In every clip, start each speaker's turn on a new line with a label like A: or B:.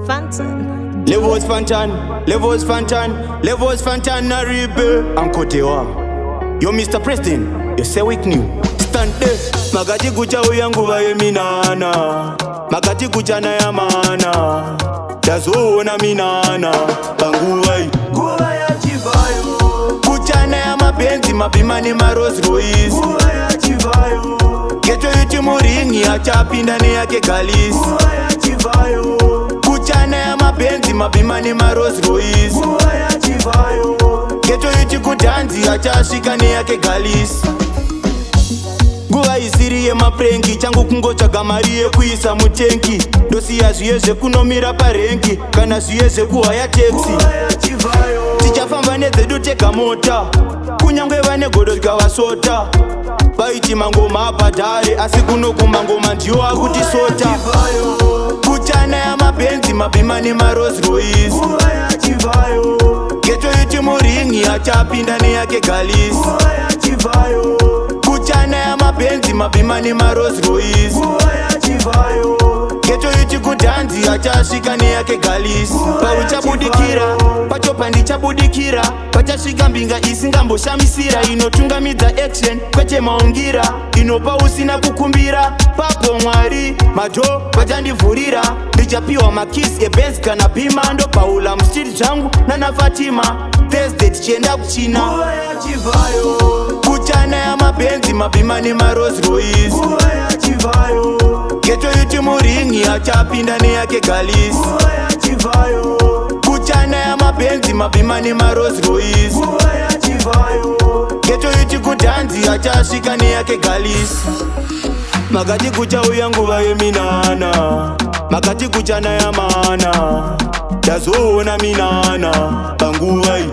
A: Fantan.
B: Levels Fantan, na Riddim and Kotewa. Yo Mr. Preston, you say weak new. Stand there, magati kucha Nguva minana. Magati kucha na yamana. Dazo minana, Nguva yaChivhayo. Kucha na yamapenzi mapimani ma Rolls Royce. Nguva yaChivhayo. Geto yuti muringi achapinda ne yake Galis. Nguva yaChivhayo. Kucha na yamapenzi mapimani ma Rolls Royce. Nguva yaChivhayo. Geto yuti kudanzi achashika ne yake Galis. Nguva isiri yemaprengi changu kungotsvaga mari yekuisa mutenki. Ndosiya zviye zvekunomira parengi kana zviye zvekuhaya teksi. Tichafamba nedzedu tega mota kunyangwe vane godo rikavasota. Vaiti mangoma abhadhare asi kunoguma ngoma ndiwo akuti sota. Kuchana yamapenzi mapimani ma Rolls Royce. Geto yuti muringi achapinda ne yake Galis. Kuchana yamapenzi mapimani ma Rolls Royce. Geto yuti kudanzi achasvika ne yake Galis. Pauchabudikira pacho pandichabudikira. Pachasvika mbinga isingamboshamisira. Inotungamidza action kwete maungira. Inopa usina kukumbira. Papo Mwari madho pachandivhurira. Ndichapiwa makisi ebenz kana pima. Ndopaula mustiri zvangu nana Fatima. Thursday tichienda kuchina. Kuchana yamapenzi mapimani ma Rolls Royce. Geto yuti muringi achapinda ne yake Galis. Kuchana yamapenzi mapimani ma Rolls Royce. Geto yuti kudanzi achasvika ne yake Galis. Makati kucha Nguva minana. Makati kucha na yamana. Dazoona minana panguva iyi.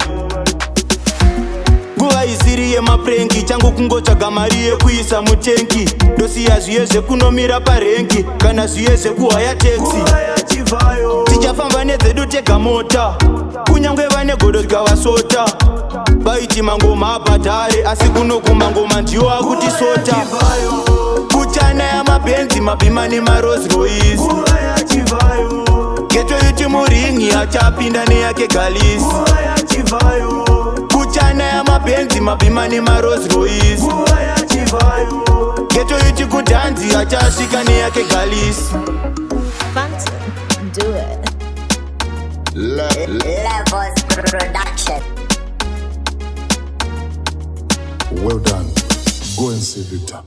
B: Nguva isiri yemaprengi changu kungotsvaga mari yekuisa mutenki. Ndosiya zviye zvekunomira parengi kana zviye zvekuhaya teksi. Tichafamba nedzedu tega mota kunyangwe vane godo rikavasota. Vaiti mangoma abhadhare asi kunoguma ngoma ndiwo akuti sota. Kuchana yamapenzi mapimani ma Rolls Royce. Geto yuti muringi achapinda ne yake Galis. Kuchana yamapenzi mapimani ma Rolls Royce. Geto yuti kudanzi achasvika ne yake Galis.
A: Fantan, do it.
C: Levels Production.
D: Well done. Go and see Victor.